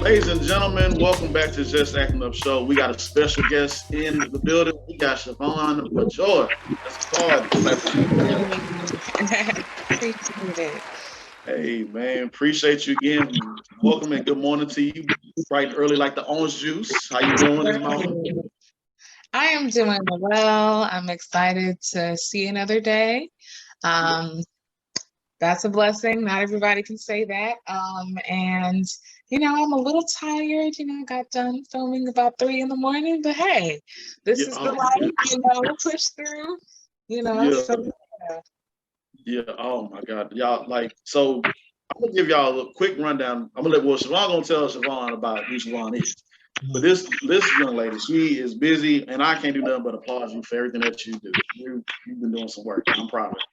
Ladies and gentlemen, welcome back to Just Acting Up Show. We got a special guest in the building. We got Shavon Majoi. Let's start. Appreciate it. Hey man, appreciate you again. Welcome and good morning to you. Bright and early like the orange juice. How you doing this morning? I am doing well. I'm excited to see another day. That's a blessing. Not everybody can say that. And I'm a little tired. Got done filming about 3 in the morning, but hey, this is the life. We'll push through. Yeah. Oh my God, y'all. So I'm gonna give y'all a quick rundown. I'm gonna let Shavon gonna tell Shavon about who Shavon is. But this young lady, she is busy, and I can't do nothing but applaud you for everything that you do. You've been doing some work. I'm proud of it.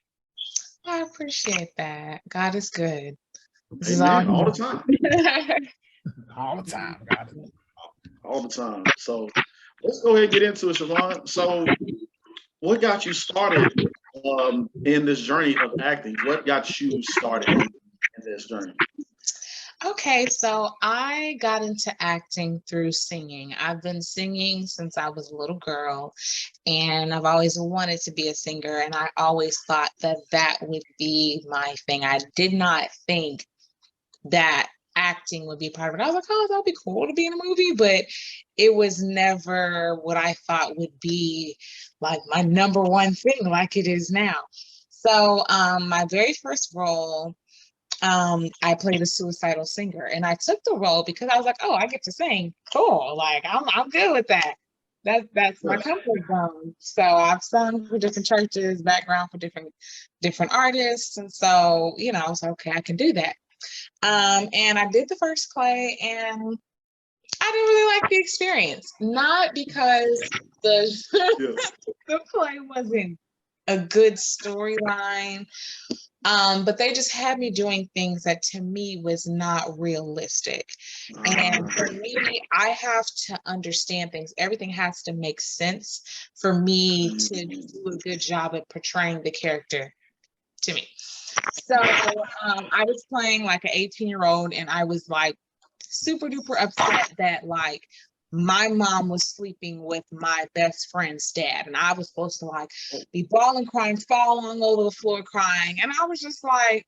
I appreciate that. God is good. This Amen. All the time. All the time. God. All the time. So let's go ahead and get into it, Shavon. So what got you started in this journey of acting? What got you started in this journey? Okay, so I got into acting through singing. I've been singing since I was a little girl, and I've always wanted to be a singer, and I always thought that would be my thing. I did not think that acting would be part of it. I was like, oh, that would be cool to be in a movie, but it was never what I thought would be like my number one thing like it is now. So my very first role, I played a suicidal singer, and I took the role because I was like, oh, I get to sing. Cool. Like I'm good with that. That's my comfort zone. So I've sung for different churches, background for different artists. And so, I was like, okay, I can do that. And I did the first play, and I didn't really like the experience. Not because the play wasn't a good storyline. But they just had me doing things that to me was not realistic. And for me, I have to understand things. Everything has to make sense for me to do a good job at portraying the character to me. So I was playing like an 18-year-old, and I was like super duper upset that like my mom was sleeping with my best friend's dad, and I was supposed to like be bawling, crying, falling over the floor crying. And I was just like,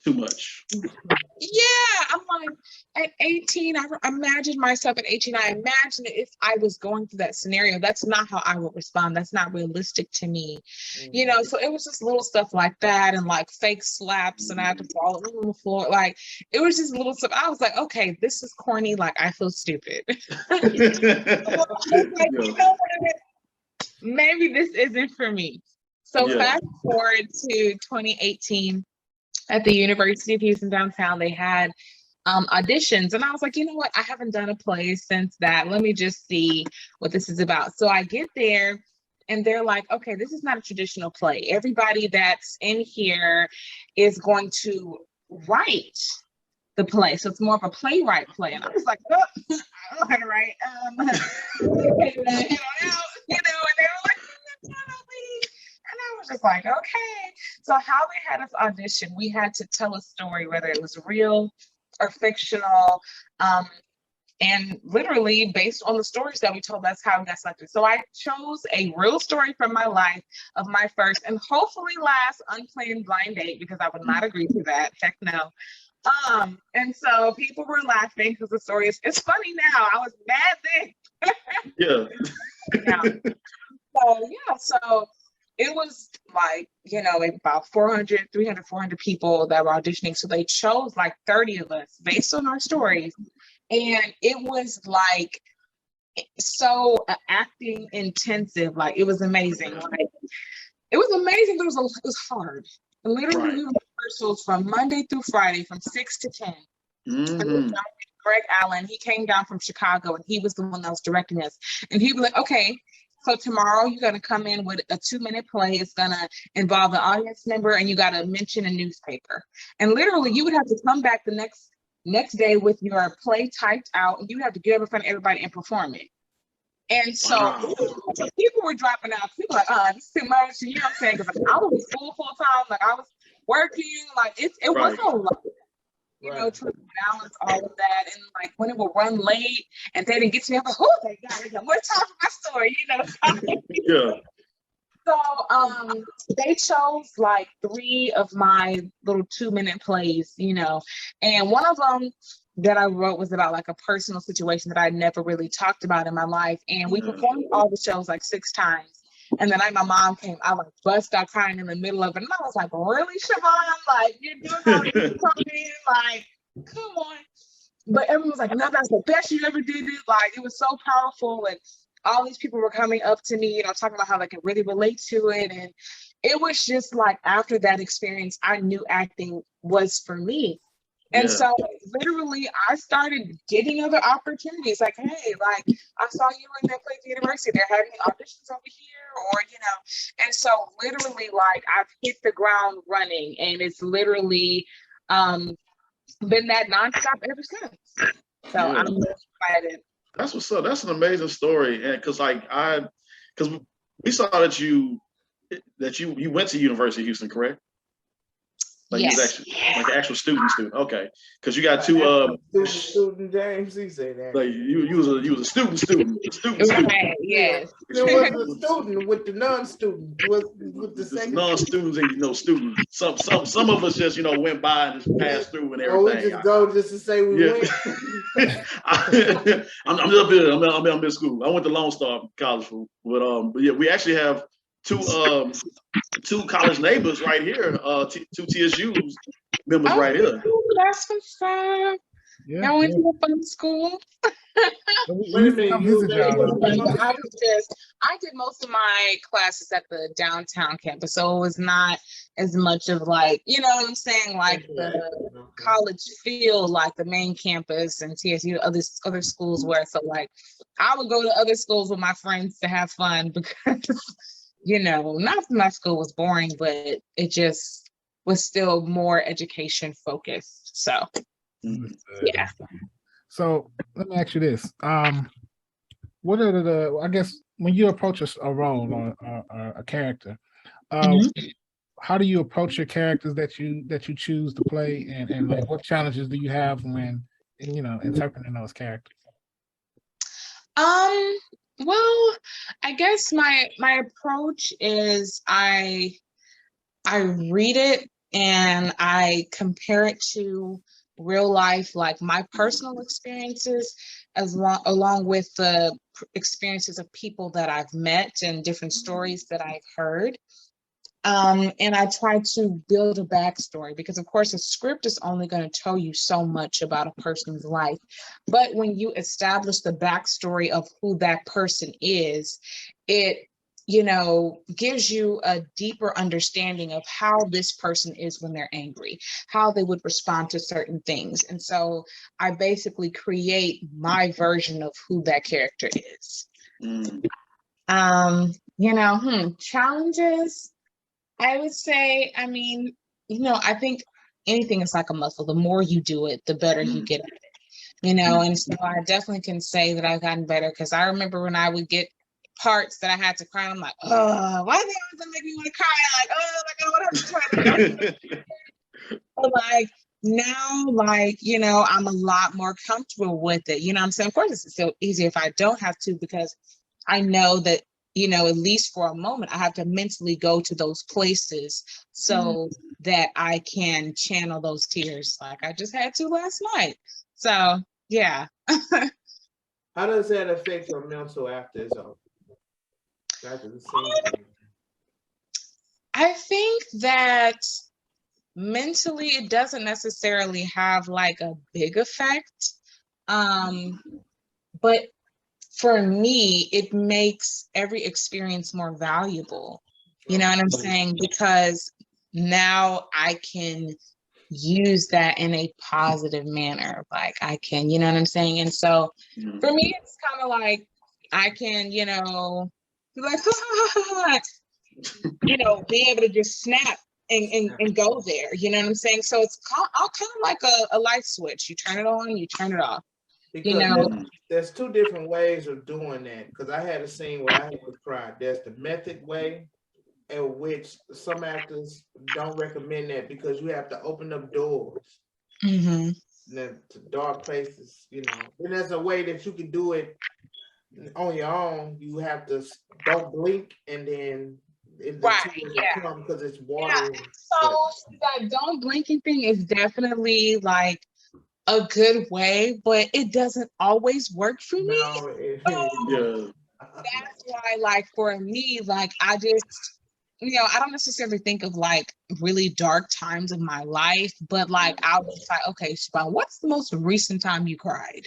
too much. Yeah, I'm like, at 18, I imagined myself at 18. I imagined if I was going through that scenario, that's not how I would respond. That's not realistic to me. So it was just little stuff like that, and like fake slaps, and I had to fall on the floor. Like, it was just little stuff. I was like, okay, this is corny. Like, I feel stupid. I was like, maybe this isn't for me. So fast forward to 2018. At the University of Houston downtown, they had auditions, and I was like, you know what? I haven't done a play since that. Let me just see what this is about. So I get there, and they're like, okay, this is not a traditional play. Everybody that's in here is going to write the play. So it's more of a playwright play. And I was like, oh, I don't know how to write. And they were like, and I was just like, okay. So how they had us audition, we had to tell a story, whether it was real or fictional. And literally based on the stories that we told, that's how we got selected. So I chose a real story from my life of my first and hopefully last unplanned blind date, because I would not agree to that. Heck no. And so people were laughing because the story it's funny now. I was mad then. So it was like, about 400 people that were auditioning. So they chose like 30 of us based on our stories. And it was like so acting intensive. Like, it was amazing. Like, it was amazing, but it was hard. Literally, we were rehearsals from Monday through Friday from 6 to 10. And Greg Allen, he came down from Chicago, and he was the one that was directing us. And he was like, okay, so tomorrow you're going to come in with a 2-minute play. It's going to involve an audience member, and you got to mention a newspaper. And literally, you would have to come back the next day with your play typed out, and you have to get up in front of everybody and perform it. And so people were dropping out. People were like, this is too much. You know what I'm saying? Because I was in school full time. Like, I was working. Like, it wasn't a lot. you know, trying to balance all of that. And like when it will run late and they didn't get to me, I'm like, oh, thank God, I got more time for my story, you know. Yeah. So they chose like 3 of my little 2-minute plays, you know, and one of them that I wrote was about like a personal situation that I never really talked about in my life. And we performed all the shows like 6 times. And the night my mom came, I like bust out crying in the middle of it. And I was like, really, Shavon? Like, you're doing all this for me? Like, come on. But everyone was like, no, that's the best you ever did it. Like, it was so powerful. And all these people were coming up to me, you know, talking about how they could really relate to it. And it was just like, after that experience, I knew acting was for me. And so literally I started getting other opportunities. Like, hey, like I saw you in that place at the university. They're having auditions over here, or, you know. And so literally like I've hit the ground running, and it's literally been that nonstop ever since. So I'm really excited. That's what's up. That's an amazing story. And because we saw that you went to University of Houston, correct? Like yes. you was actually like an actual student. Okay, because you got 2 student James. He said that. Like you was a student. Right, yes. There was a student with the non-student with the second non-students and students. Some of us just went by and just passed through and everything. We just go just to say we went. I'm just good. I'm in school. I went to Lone Star College, but yeah, we actually have two college neighbors right here, 2 TSU's members right here. That's what's up. Yeah, I went to a fun school. I did most of my classes at the downtown campus, so it was not as much of like, you know what I'm saying, like the college feel like the main campus and TSU, other schools were. So like I would go to other schools with my friends to have fun because not that my school was boring, but it just was still more education focused. So yeah. So let me ask you this: what are I guess when you approach a role or a character, how do you approach your characters that you choose to play, and like what challenges do you have when interpreting those characters? Well, I guess my approach is I read it and I compare it to real life, like my personal experiences, along with the experiences of people that I've met and different stories that I've heard. And I try to build a backstory because, of course, a script is only going to tell you so much about a person's life. But when you establish the backstory of who that person is, it gives you a deeper understanding of how this person is when they're angry, how they would respond to certain things. And so I basically create my version of who that character is. Challenges, I would say, I think anything is like a muscle. The more you do it, the better you get at it, and so I definitely can say that I've gotten better because I remember when I would get parts that I had to cry, and I'm like, oh, why are they always gonna make me want to cry? Like, oh my God, what have to try? But like now, I'm a lot more comfortable with it. You know what I'm saying? Of course, it's still easier if I don't have to, because I know that, at least for a moment, I have to mentally go to those places so that I can channel those tears like I just had to last night. So, yeah. How does that affect your mental after it's over? I think that mentally it doesn't necessarily have like a big effect. But for me, it makes every experience more valuable. You know what I'm saying? Because now I can use that in a positive manner. Like I can, you know what I'm saying? And so for me, it's kind of like I can, be like, be able to just snap and go there. You know what I'm saying? So it's kind of like a light switch. You turn it on, you turn it off. Because there's 2 different ways of doing that. Because I had a scene where I had to cry. There's the method way, in which some actors don't recommend that because you have to open up doors Mm-hmm. To dark places, you know. And there's a way that you can do it on your own. You have to don't blink, and then the Right. tears will Yeah. come because it's Yeah. water. So that don't blinking thing is definitely like a good way, but it doesn't always work for me. No, Yeah. That's why, like, for me, like, I just, I don't necessarily think of like really dark times of my life, but like, I was like, okay, Shavon, what's the most recent time you cried?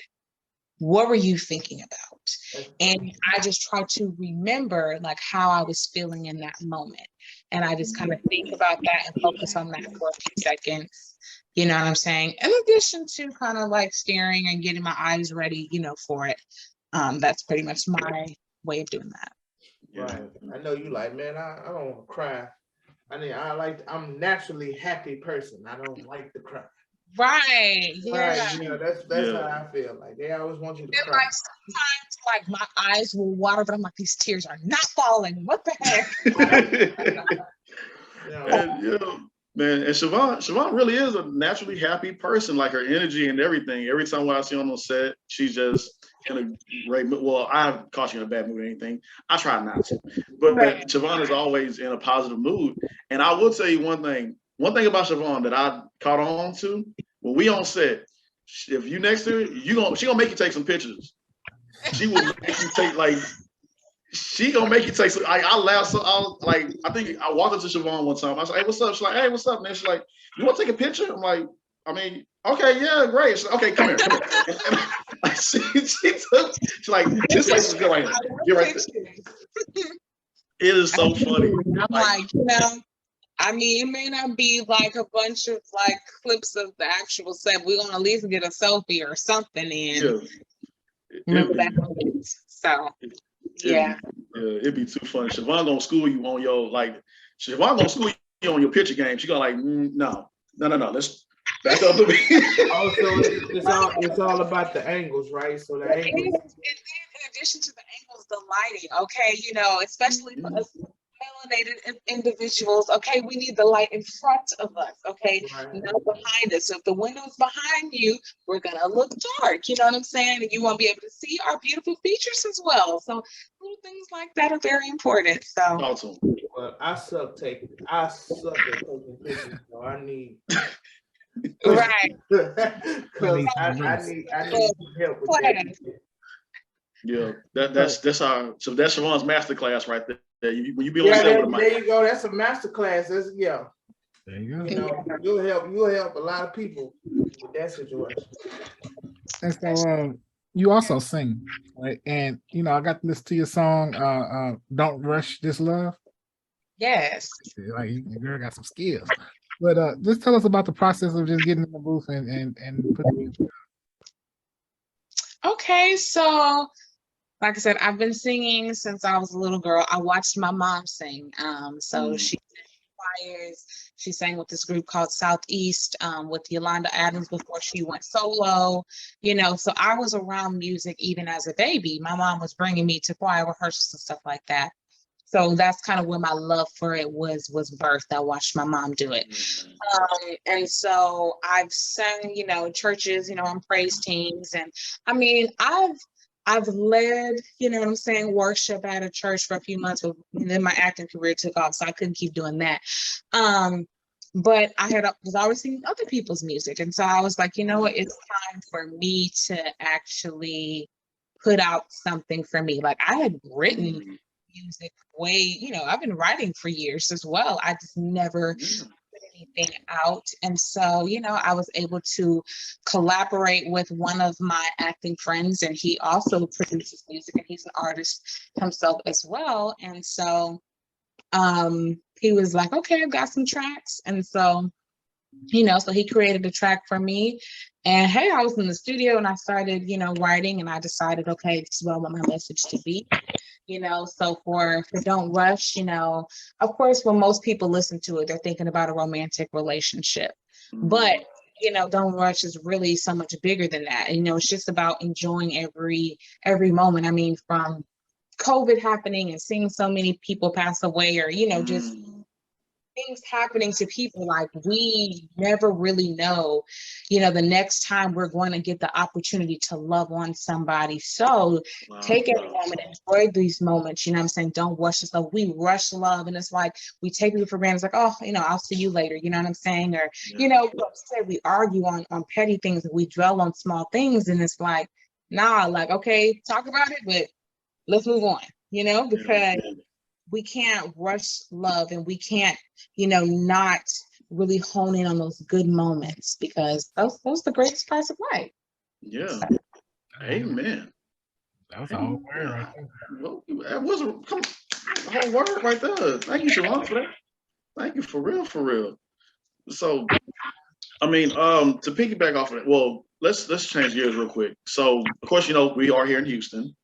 What were you thinking about? And I just try to remember like how I was feeling in that moment. And I just kind of think about that and focus on that for a few seconds. You know what I'm saying? In addition to kind of like staring and getting my eyes ready, for it. That's pretty much my way of doing that. Right. I know you like, man, I don't want to cry. I'm naturally happy person. I don't like to cry. Right. Yeah. Right. Yeah, that's how I feel. Like they always want you to And cry. like sometimes like my eyes will water, but I'm like, these tears are not falling. What the heck? Man, and Shavon really is a naturally happy person. Like her energy and everything. Every time I see her on the set, she's just in a great mood. Well, I caught you in a bad mood or anything. I try not to, but Shavon is always in a positive mood. And I will tell you one thing. One thing about Shavon that I caught on to when we on set, if you next to her, she gonna make you take some pictures. She will make you take she gonna make you take some. I laughed. So I think I walked up to Shavon one time. I was like, "Hey, what's up?" She's like, "Hey, what's up?" And she's like, "You want to take a picture?" I'm like, "I mean, okay, yeah, great." She's like, "Okay, come here." And she's like, "This place is good right here. Get right there." It is so funny. I'm like, I mean, it may not be like a bunch of like clips of the actual set. We're gonna at least get a selfie or something in. Remember that? So. Yeah, it'd be too funny. Shavon gonna school you on Shavon gonna school you on your picture game. She gonna like, no. Let's back up a bit. Also, it's all about the angles, right? So the angles. In addition to the angles, the lighting. Okay, especially for us melanated individuals. Okay, we need the light in front of us. Okay, not behind us. So if the window is behind you, we're gonna look dark. You know what I'm saying? And you won't be able to see our beautiful features as well. So little things like that are very important. So awesome. Well, I suck at taking pictures, so I need right. Because I need help with that. Yeah, that's Shavon's masterclass right there. When you be on the set with a mic. There you go. That's a masterclass. There you go. You know, you'll help a lot of people with that situation. And so you also sing, right? And I got to listen to your song, "Don't Rush This Love." Yes. Like your girl got some skills. But just tell us about the process of just getting in the booth and putting music. Okay, so like I said, I've been singing since I was a little girl. I watched my mom sing. So she sang choirs. She sang with this group called Southeast with Yolanda Adams before she went solo. So I was around music even as a baby. My mom was bringing me to choir rehearsals and stuff like that. So that's kind of where my love for it was birthed. I watched my mom do it. And so I've sang, churches, on praise teams. And I mean, I've led, worship at a church for a few months, but then my acting career took off, so I couldn't keep doing that. But I was always singing other people's music. And so I was like, what, it's time for me to actually put out something for me. Like I had written music I've been writing for years as well. I just never put anything out. And so, I was able to collaborate with one of my acting friends, and he also produces music, and he's an artist himself as well. And so he was like, okay, I've got some tracks. And so so he created a track for me. And hey, I was in the studio and I started, writing, and I decided, okay, this is what I want my message to be. So for Don't Rush, of course, when most people listen to it, they're thinking about a romantic relationship. But, Don't Rush is really so much bigger than that. It's just about enjoying every moment. I mean, from COVID happening and seeing so many people pass away, or, just things happening to people, like we never really know, the next time we're going to get the opportunity to love on somebody. So take every moment, enjoy these moments, you know what I'm saying? Don't rush this love. We rush love, and it's like we take people for granted. It's like, oh, I'll see you later, you know what I'm saying? Or, we argue on petty things, and we dwell on small things, and it's like, nah, like, okay, talk about it, but let's move on, because we can't rush love, and we can't, not really hone in on those good moments, because those are the greatest parts of life. Yeah. So. Amen. That was a whole word right there. Well, that was a whole word right there. Thank you, Shavon, for that. Thank you, for real, for real. So, I mean, to piggyback off of it, well, let's change gears real quick. So, of course, we are here in Houston.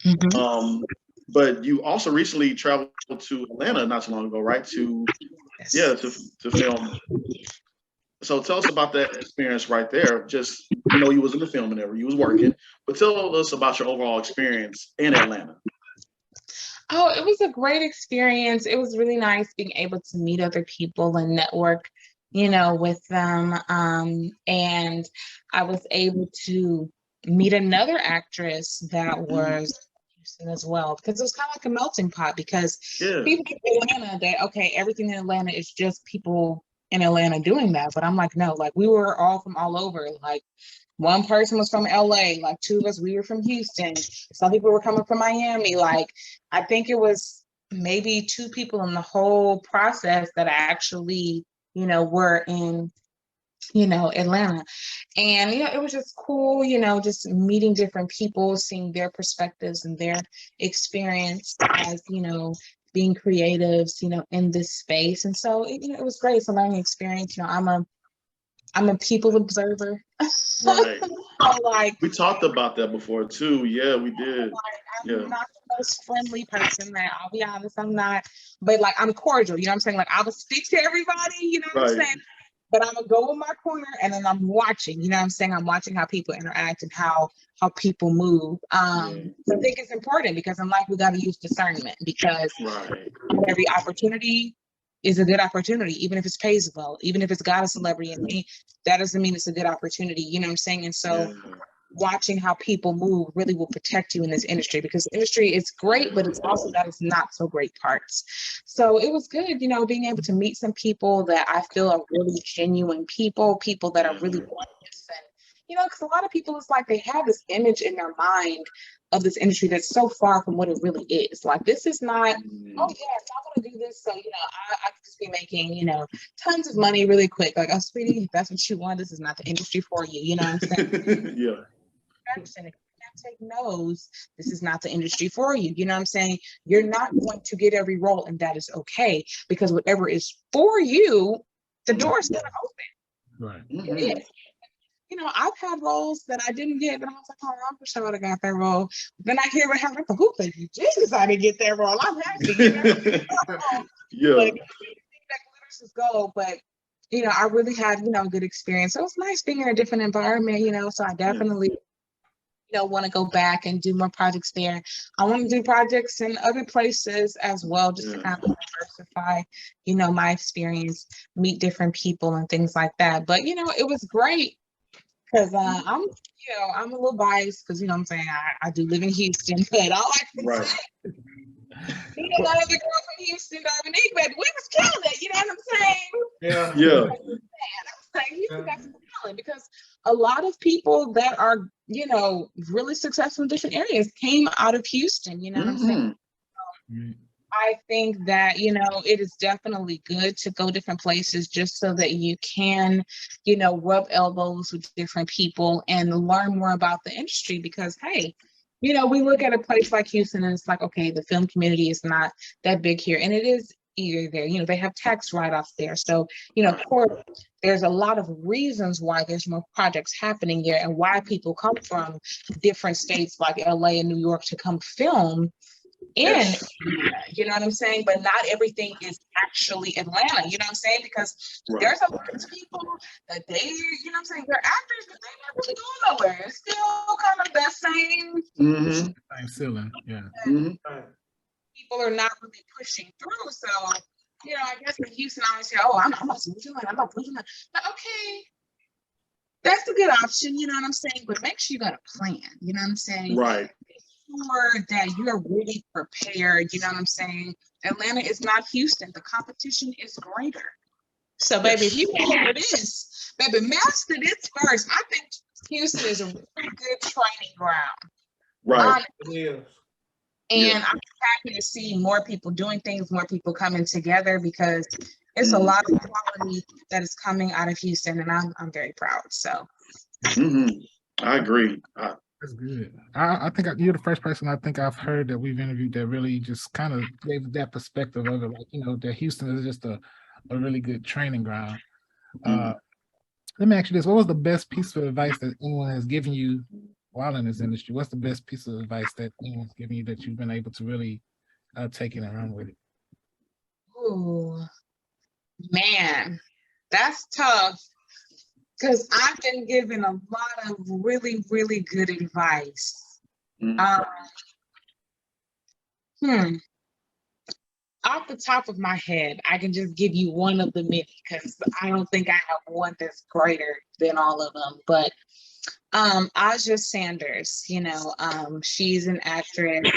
Mm-hmm. But you also recently traveled to Atlanta not too long ago, right? To film. So tell us about that experience right there. Just, you was in the film and everything, you was working, but tell us about your overall experience in Atlanta. Oh, it was a great experience. It was really nice being able to meet other people and network, with them. And I was able to meet another actress that was Houston as well, because it was kind of like a melting pot, because people in Atlanta, everything in Atlanta is just people in Atlanta doing that. But I'm like, no, like we were all from all over. Like one person was from LA, like two of us, we were from Houston. Some people were coming from Miami. Like I think it was maybe two people in the whole process that actually, were in, Atlanta. And, it was just cool, just meeting different people, seeing their perspectives and their experience as, being creatives, in this space. And so, it was great. It's a learning experience. I'm a people observer. Right. Like we talked about that before too. Yeah, we did. I'm not the most friendly person. That I'll be honest, I'm not. But like I'm cordial. You know what I'm saying? Like I will speak to everybody. You know what I'm saying? But I'm gonna go in my corner and then I'm watching. You know what I'm saying? I'm watching how people interact and how people move. So I think it's important, because in life we got to use discernment, because every opportunity is a good opportunity, even if it pays well, even if it's got a celebrity in me, that doesn't mean it's a good opportunity. You know what I'm saying? And so watching how people move really will protect you in this industry, because the industry is great, but it's also got its not so great parts. So it was good, being able to meet some people that I feel are really genuine people that are really honest. And, because a lot of people, it's like they have this image in their mind of this industry that's so far from what it really is. Like, this is not, oh yes, I want to do this. So, I could just be making, tons of money really quick. Like, oh, sweetie, if that's what you want, this is not the industry for you. You know what I'm saying? Yeah. If you can't take no's, this is not the industry for you. You know what I'm saying? You're not going to get every role, and that is okay, because whatever is for you, the door is going to open. Right. It is. I've had roles that I didn't get, and I was like, oh, I wish I would have got that role. Then I hear what happened. Who thank you, Jesus, I didn't get that role. I'm happy. Like, that glitters is gold, but I really had a good experience. So it was nice being in a different environment. So I definitely want to go back and do more projects there. I want to do projects in other places as well, just to kind of diversify, my experience, meet different people and things like that. But it was great, because I'm a little biased, because I'm saying I do live in Houston, but all I can say, another girl from Houston, Dominique, but we was killing it. You know what I'm saying? Yeah. I was saying Houston got some talent, because a lot of people that are really successful in different areas came out of Houston. You know what I'm saying? I think that, it is definitely good to go different places, just so that you can, rub elbows with different people and learn more about the industry. Because, hey, we look at a place like Houston and it's like, okay, the film community is not that big here. And it is either there. They have tax write-offs there. So, of course, there's a lot of reasons why there's more projects happening there, and why people come from different states like LA and New York to come film in, you know what I'm saying? But not everything is actually Atlanta, you know what I'm saying? Because there's a lot of people that they, what I'm saying, they're actors, but they're not really going nowhere. It's still kind of that same Same ceiling, people are not really pushing through. So you know, I guess in Houston, I always say, oh, I'm about to move to Atlanta. I'm about to move to Atlanta. But okay, that's a good option, you know what I'm saying? But make sure you got a plan, you know what I'm saying? Right. Make sure that you're really prepared, you know what I'm saying? Atlanta is not Houston. The competition is greater. So, baby, if you want this, baby, master this first. I think Houston is a really good training ground. Right. Yes. And I'm happy to see more people doing things, more people coming together, because it's a lot of quality that is coming out of Houston, and I'm very proud. So, I agree. That's good. I think you're the first person I think I've heard that we've interviewed that really just kind of gave that perspective of it, like, you know, that Houston is just a really good training ground. Let me ask you this: what was the best piece of advice that anyone has given you while in this industry? What's the best piece of advice that anyone's given you that you've been able to really take it and run with it? ooh, man, that's tough, because I've been given a lot of really, really good advice. Off the top of my head, I can just give you one of the many, because I don't think I have one that's greater than all of them. But Aja Sanders, you know, she's an actress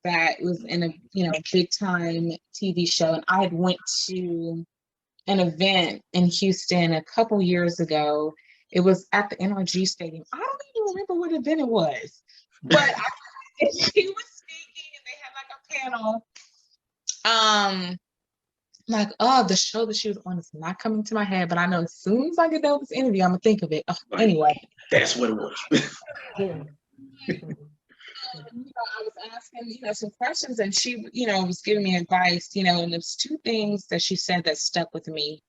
that was in a, you know, big time TV show, and I had went to an event in Houston a couple years ago. It was at the NRG Stadium. I don't even remember what event it was, but she was speaking, and they had like a panel. Like, oh, the show that she was on is not coming to my head, but I know as soon as I get done with this interview, I'm gonna think of it. Anyway, that's what it was. You know, I was asking, you know, some questions, and she, you know, was giving me advice, you know, and there's two things that she said that stuck with me.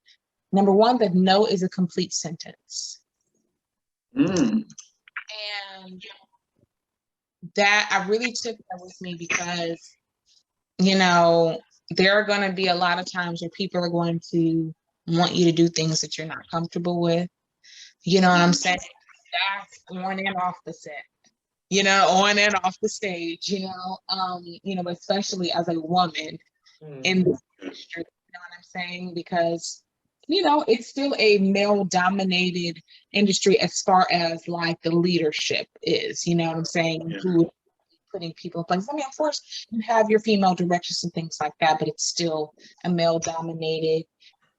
Number one, that no is a complete sentence. And that I really took that with me, because, you know, there are going to be a lot of times where people are going to want you to do things that you're not comfortable with. You know what I'm saying? That's on and off the set. You know, on and off the stage, you know, especially as a woman in this industry, you know what I'm saying? Because, you know, it's still a male dominated industry as far as like the leadership is, you know what I'm saying? Who putting people in place. I mean, of course, you have your female directors and things like that, but it's still a male dominated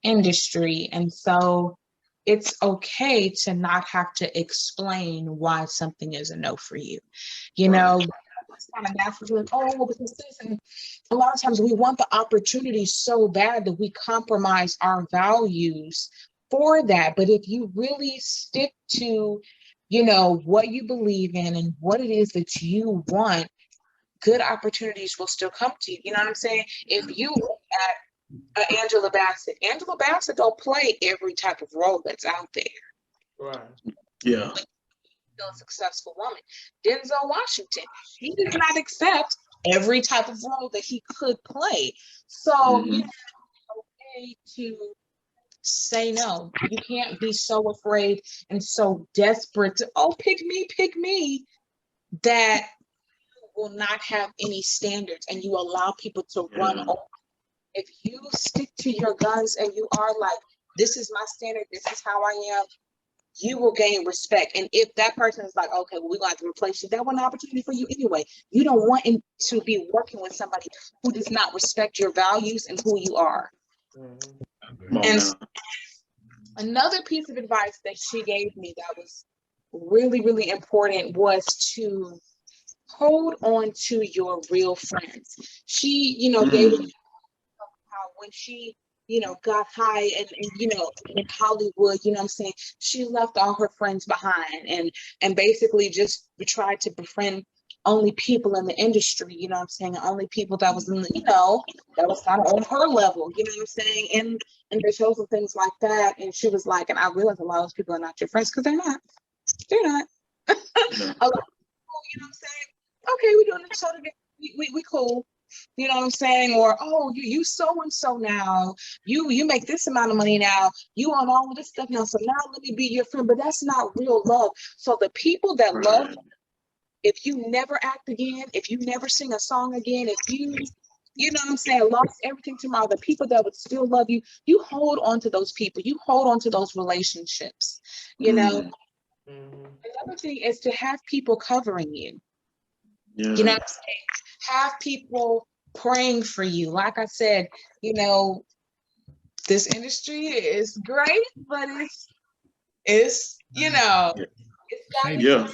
industry. And so it's okay to not have to explain why something is a no for you. You know, it's kind of natural, like, oh, because this, and a lot of times we want the opportunity so bad that we compromise our values for that. But if you really stick to, you know, what you believe in and what it is that you want, good opportunities will still come to you. You know what I'm saying? If you look at Angela Bassett don't play every type of role that's out there. Right. Yeah. Still a successful woman. Denzel Washington, he does not accept every type of role that he could play. So you know, it's okay to say no. You can't be so afraid and so desperate to, oh, pick me, that you will not have any standards and you allow people to run over. If you stick to your guns and you are like, this is my standard, this is how I am, you will gain respect. And if that person is like, okay, well, we're going to have to replace you, that was an opportunity for you anyway. You don't want to be working with somebody who does not respect your values and who you are. And another piece of advice that she gave me that was really, really important was to hold on to your real friends. She, you know, gave me how when she, you know, got high and you know, in Hollywood, you know what I'm saying, she left all her friends behind and basically just tried to befriend only people in the industry, you know what I'm saying, only people that was in the, you know, that was kind of on her level, you know what I'm saying, and their shows and things like that. And she was like, and I realized a lot of those people are not your friends, because they're not. A lot of people, you know what I'm saying, okay, we're doing the show together, we cool. You know what I'm saying? Or, oh, you so and so now. You make this amount of money now. You on all of this stuff now. So now let me be your friend. But that's not real love. So the people that love, if you never act again, if you never sing a song again, if you you know what I'm saying, lost everything tomorrow, the people that would still love you, you hold on to those people, you hold on to those relationships, you know. Another thing is to have people covering you. Yeah. You know what I'm saying? Have people praying for you. Like I said, you know, this industry is great, but it's you know, it's got Yeah.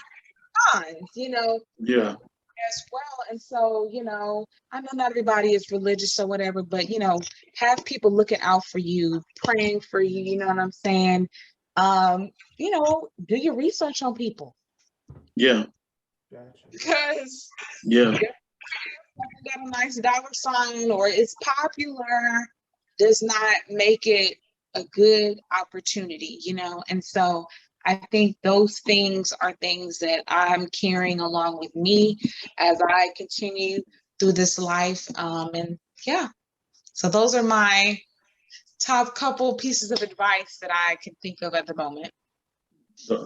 times, you know, Yeah. as well. And so, you know, I know not everybody is religious or whatever, but you know, have people looking out for you, praying for you, you know what I'm saying? You know, do your research on people. Yeah. Because Yeah. got a nice dollar sign or it's popular does not make it a good opportunity, you know? And so I think those things are things that I'm carrying along with me as I continue through this life. And yeah, so those are my top couple pieces of advice that I can think of at the moment.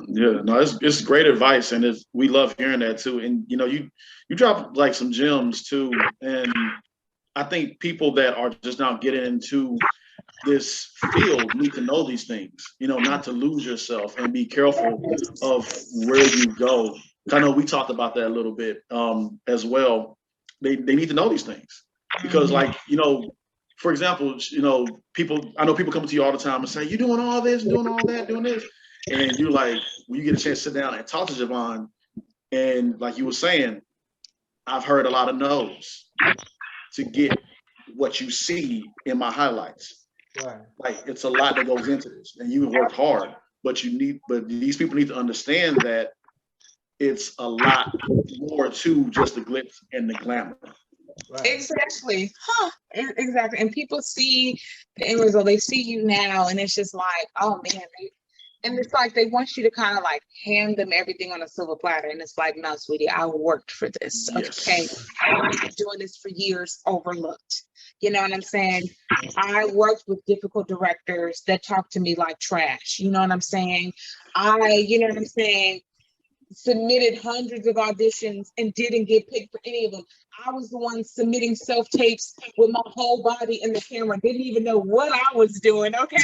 Yeah, no, it's great advice, and we love hearing that too. And you know, you drop like some gems too, and I think people that are just now getting into this field need to know these things. You know, not to lose yourself and be careful of where you go. I know we talked about that a little bit as well. They need to know these things because, like, you know, for example, you know, I know people come to you all the time and say, "You're doing all this, doing all that, doing this." And you're like, when you get a chance to sit down and talk to Shavon, and like you were saying, I've heard a lot of no's to get what you see in my highlights. Right. Like it's a lot that goes into this, and you worked hard, but these people need to understand that it's a lot more to just the glitz and the glamour. Right. Exactly. Exactly. And people see the end result, they see you now, and it's just like, oh man, and it's like they want you to kind of like hand them everything on a silver platter. And it's like, no, sweetie, I worked for this. Yes. Okay. I've been doing this for years, overlooked. You know what I'm saying? I worked with difficult directors that talk to me like trash. You know what I'm saying? You know what I'm saying? Submitted hundreds of auditions and didn't get picked for any of them. I was the one submitting self-tapes with my whole body in the camera, didn't even know what I was doing, okay?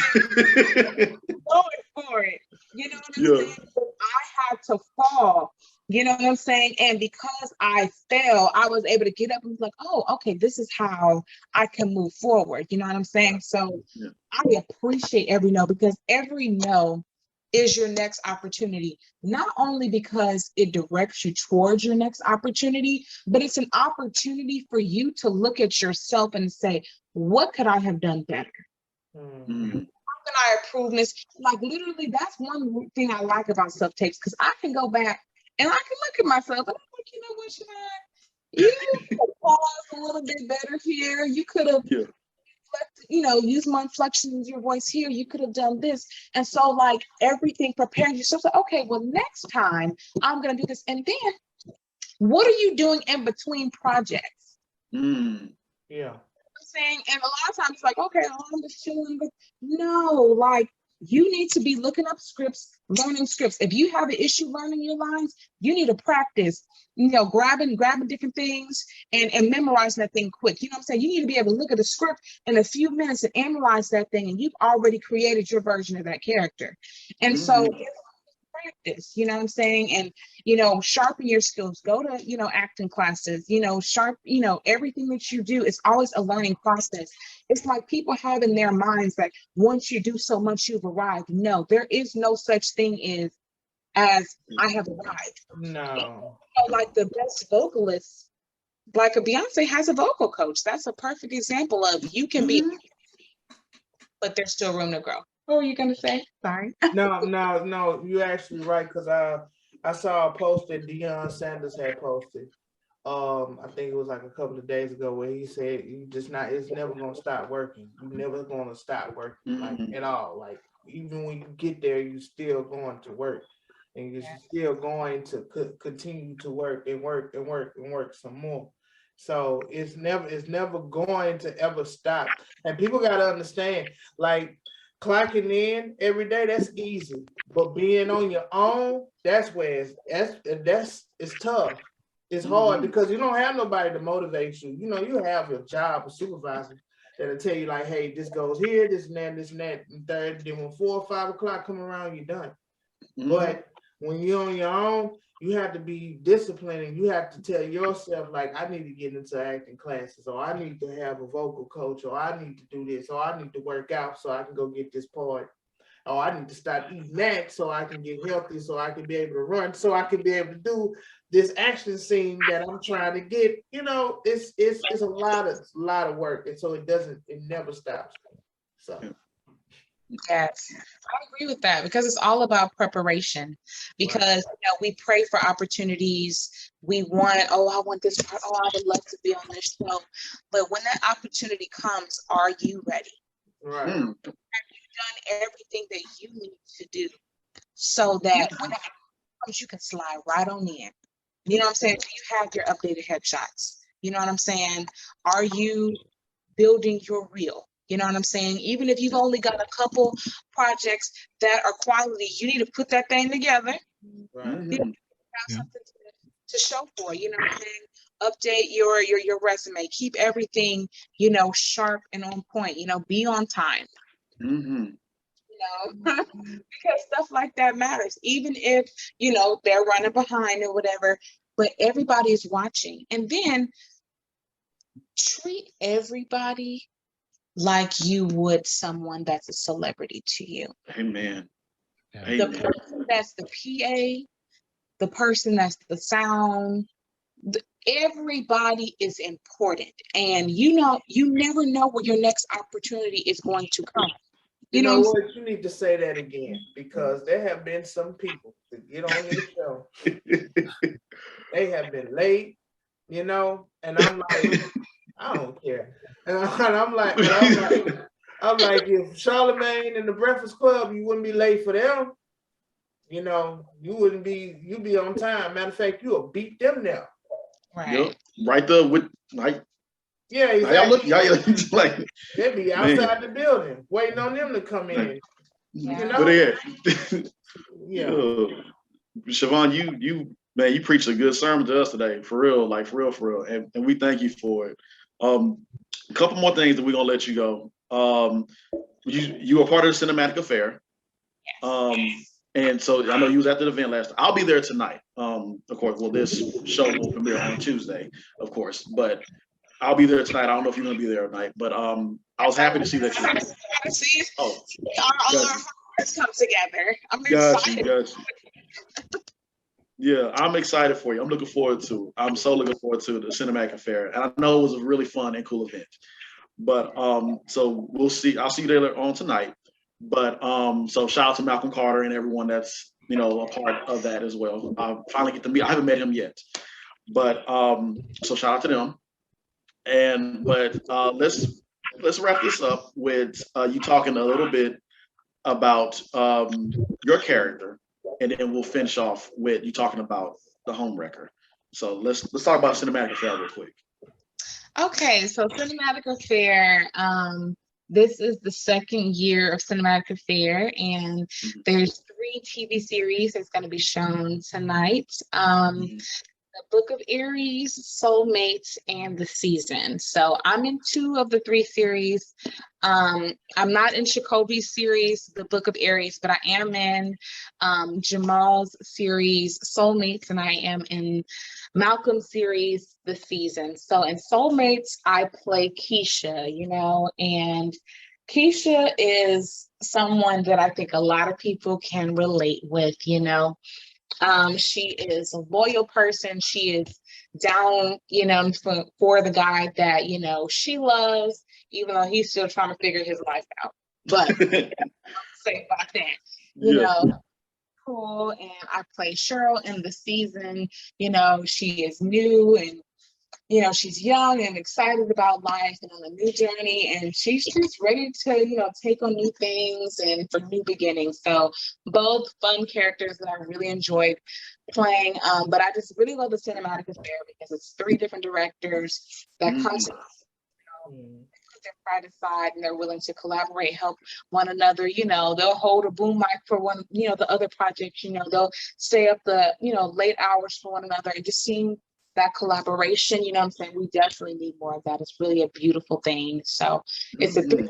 Going for it. You know what I'm saying? So I had to fall. You know what I'm saying? And because I fell, I was able to get up and be like, oh, okay, this is how I can move forward. You know what I'm saying? So I appreciate every no, because every no is your next opportunity, not only because it directs you towards your next opportunity, but it's an opportunity for you to look at yourself and say, what could I have done better? How can I improve this? Like literally, that's one thing I like about self-tapes, because I can go back and I can look at myself and I'm like, you know what, Shavon? You could have paused a little bit better here. You could have you know, use more inflections in your voice here. You could have done this. And so like everything preparing yourself. Like, okay, well, next time I'm going to do this. And then what are you doing in between projects? Yeah. I'm saying, and a lot of times it's like, okay, I'm just chilling. But no, like you need to be looking up scripts, learning scripts. If you have an issue learning your lines, you need to practice, you know, grabbing different things and memorizing that thing quick. You know what I'm saying? You need to be able to look at the script in a few minutes and analyze that thing, and you've already created your version of that character. And so it's practice, you know what I'm saying? And, you know, sharpen your skills, go to, you know, acting classes, you know, everything that you do is always a learning process. It's like people have in their minds that once you do so much, you've arrived. No, there is no such thing as I have arrived. No. So, like the best vocalists, like a Beyonce has a vocal coach. That's a perfect example of you can be, but there's still room to grow. What were you gonna say? Sorry. No, you're actually right, because I saw a post that Deion Sanders had posted. I think it was like a couple of days ago, where he said it's never gonna stop working. You're never gonna stop working, like at all. Like even when you get there, you're still going to work. And you're still going to continue to work and work and work and work some more. So it's never going to ever stop. And people gotta understand, like clocking in every day, that's easy. But being on your own, that's where it's tough. It's hard because you don't have nobody to motivate you. You know, you have your job, a supervisor that'll tell you like, hey, this goes here, this and that, and third. Then when 4 or 5 o'clock come around, you're done. But when you're on your own, you have to be disciplined, and you have to tell yourself, like, I need to get into acting classes, or I need to have a vocal coach, or I need to do this, or I need to work out so I can go get this part. Oh, I need to start eating that so I can get healthy, so I can be able to run, so I can be able to do this action scene that I'm trying to get. You know, it's a lot of work, and so it never stops. So. Yes, I agree with that, because it's all about preparation. Because we pray for opportunities. We want, I want this part. Oh, I would love to be on this show. But when that opportunity comes, are you ready? Right. Have you done everything that you need to do so that when it comes, you can slide right on in? You know what I'm saying? Do you have your updated headshots? You know what I'm saying? Are you building your reel? You know what I'm saying? Even if you've only got a couple projects that are quality, you need to put that thing together. Right. You have something to show for. You know what I'm saying? Update your resume. Keep everything, sharp and on point. Be on time. Because stuff like that matters. Even if they're running behind or whatever, but everybody's watching. And then treat everybody like you would someone that's a celebrity to you. Amen. The person that's the PA, the person that's the sound, everybody is important. And you never know where your next opportunity is going to come. You know what? You need to say that again, because there have been some people that get on this show. They have been late, and I'm like, I don't care. And I'm like, if Charlemagne and the Breakfast Club, you wouldn't be late for them. You'd be on time. Matter of fact, you'll beat them now. Right. Yep. Right there with like. Yeah, exactly. Y'all like they'd be outside the building waiting on them to come in. Yeah. Shavon, you preached a good sermon to us today, for real, and we thank you for it. A couple more things that we're gonna let you go. You are part of the Cinematic Affair. And so I know you was at the event last. I'll be there tonight. Of course, this show will premiere on Tuesday, of course, but I'll be there tonight. I don't know if you're gonna be there tonight, but I was happy to see that you. All our hearts come together. I'm excited. Got you. Yeah, I'm excited for you. I'm so looking forward to the Cinematic Affair, and I know it was a really fun and cool event. But so we'll see. I'll see you there on tonight. But so shout out to Malcolm Carter and everyone that's a part of that as well. I finally get to meet. I haven't met him yet, but so shout out to them. But let's wrap this up with you talking a little bit about your character, and then we'll finish off with you talking about the Homewrecker. So let's talk about Cinematic Affair real quick. Okay, so Cinematic Affair. This is the second year of Cinematic Affair, and there's 3 TV series that's going to be shown tonight. The Book of Aries, Soulmates, and The Season. So I'm in 2 of the 3 series. I'm not in Jacoby's series, The Book of Aries, but I am in Jamal's series, Soulmates, and I am in Malcolm's series, The Season. So in Soulmates, I play Keisha, and Keisha is someone that I think a lot of people can relate with, She is a loyal person. She is down, for the guy that, she loves, even though he's still trying to figure his life out. But say about that, cool. And I play Cheryl in The Season. She is new, and she's young and excited about life and on a new journey, and she's just ready to, take on new things and for new beginnings. So both fun characters that I really enjoyed playing. But I just really love the Cinematic Affair because it's 3 different directors that come to put their pride aside, and they're willing to collaborate, help one another. They'll hold a boom mic for one, the other project, they'll stay up the, late hours for one another. It just seemed that collaboration. You know what I'm saying? We definitely need more of that. It's really a beautiful thing. So it's a three.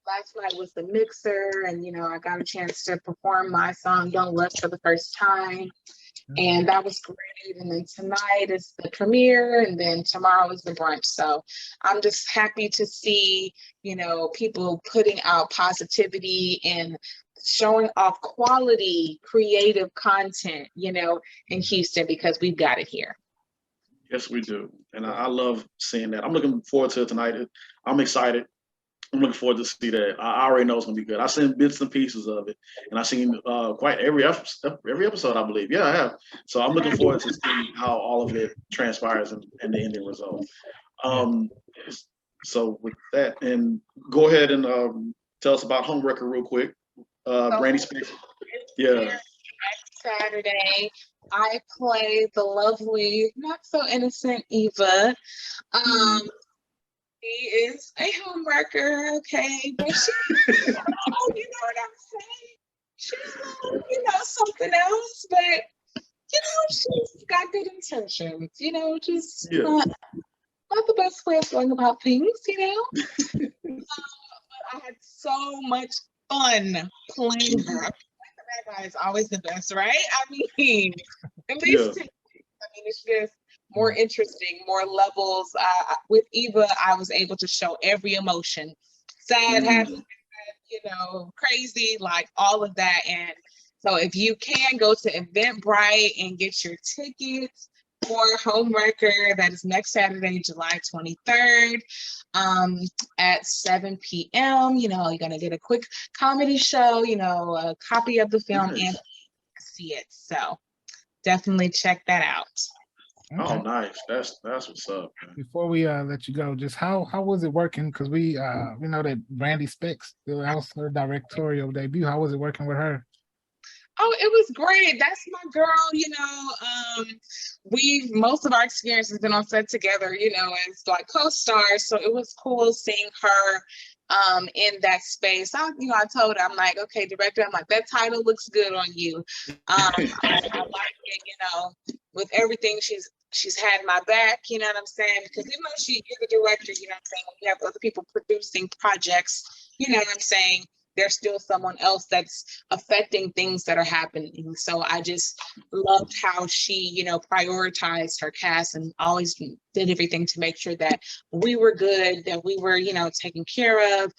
Last night was the mixer, and I got a chance to perform my song "Don't Rush" for the first time, and that was great. And then tonight is the premiere, and then tomorrow is the brunch. So I'm just happy to see people putting out positivity and showing off quality creative content in Houston, because we've got it here. Yes, we do, and I love seeing that. I'm looking forward to it tonight. I'm excited. I'm looking forward to see that. I already know it's gonna be good. I've seen bits and pieces of it, and I've seen quite every episode, I believe. Yeah, I have. So I'm looking forward to seeing how all of it transpires and the ending result. So with that, and go ahead and tell us about Homewrecker real quick. Brandy Spears. Yeah. Next Saturday, I play the lovely, not so innocent Eva. She is a homewrecker, okay, but she, you know what I'm saying? She's something else, but she's got good intentions. Just not the best way of going about things. But I had so much fun playing her. The bad guy is always the best, right? I mean, at least it's just more interesting, more levels. With Eva, I was able to show every emotion, sad, happy, crazy, like all of that. And so if you can go to Eventbrite and get your tickets for Homewrecker, that is next Saturday, July 23rd, at 7 p.m. You're going to get a quick comedy show, a copy of the film and see it. So definitely check that out. Okay. Oh, nice. That's what's up, man. Before we let you go, just how was it working? Because we know that Brandy Specs, that was her directorial debut. How was it working with her? Oh, it was great. That's my girl. Most of our experience has been on set together, as like co-stars. So it was cool seeing her in that space. I told her, I'm like, okay, director, I'm like, that title looks good on you. I like it, with everything she's had my back, you know what I'm saying? Because even though you're the director, you know what I'm saying, when you have other people producing projects, you know what I'm saying, there's still someone else that's affecting things that are happening. So I just loved how she, prioritized her cast and always did everything to make sure that we were good, that we were, taken care of,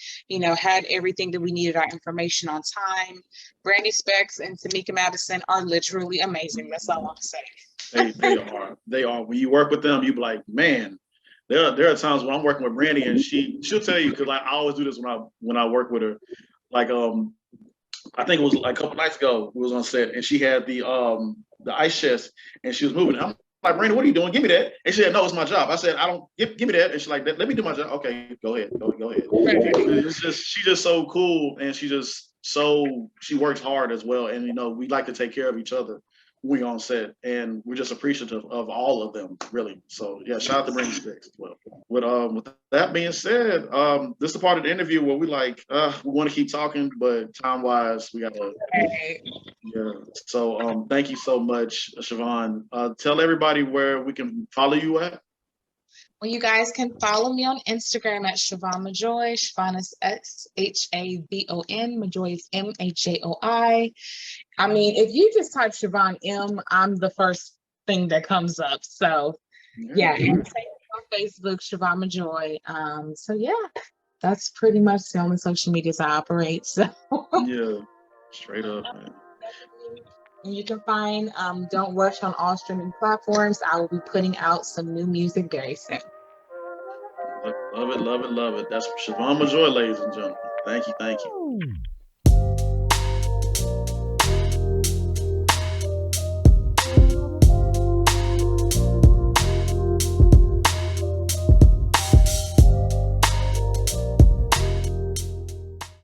had everything that we needed, our information on time. Brandy Specs and Tamika Madison are literally amazing. That's all I'm saying. They are. When you work with them, you be like, man. There are times when I'm working with Brandy and she'll tell you, because I always do this when I work with her. Like I think it was like a couple nights ago, we was on set and she had the ice chest and she was moving. I'm like, Brandy, what are you doing? Give me that. And she said, no, it's my job. I said, I don't give me that. And she's like, let me do my job. Okay, go ahead. Go ahead. It's just she's just so cool, and she works hard as well. And we like to take care of each other when we're on set, and we're just appreciative of all of them, really. So yeah, shout out to Brandy Specs as well. With that being said, this is the part of the interview where we want to keep talking, but time wise, we got to. Yeah. So thank you so much, Shavon. Tell everybody where we can follow you at. Well, you guys can follow me on Instagram at Shavon Majoi. Shavon is SHAVON. Majoi is MHAOI. I mean, if you just type Shavon M, I'm the first thing that comes up. So yeah, and on Facebook, Shavon Majoi. So yeah, that's pretty much the only social medias I operate. So yeah, straight up, man. And you can find Don't Rush on all streaming platforms. I will be putting out some new music very soon. Love it. That's Shavon Majoi, ladies and gentlemen. Thank you.